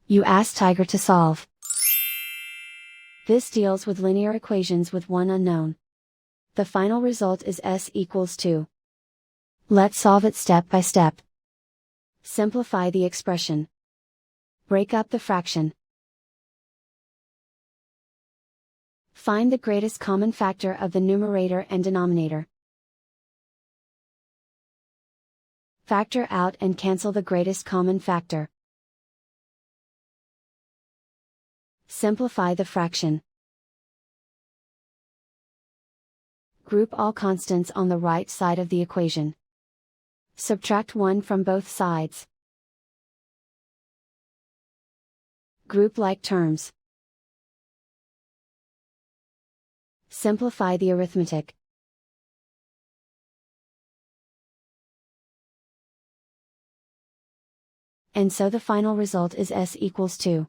You ask Tiger to solve. This deals with linear equations with one unknown. The final result is s equals 2. Let's solve it step by step. Simplify the expression. Break up the fraction. Find the greatest common factor of the numerator and denominator. Factor out and cancel the greatest common factor. Simplify the fraction. Group all constants on the right side of the equation. Subtract 1 from both sides. Group like terms. Simplify the arithmetic. And so the final result is s equals 2.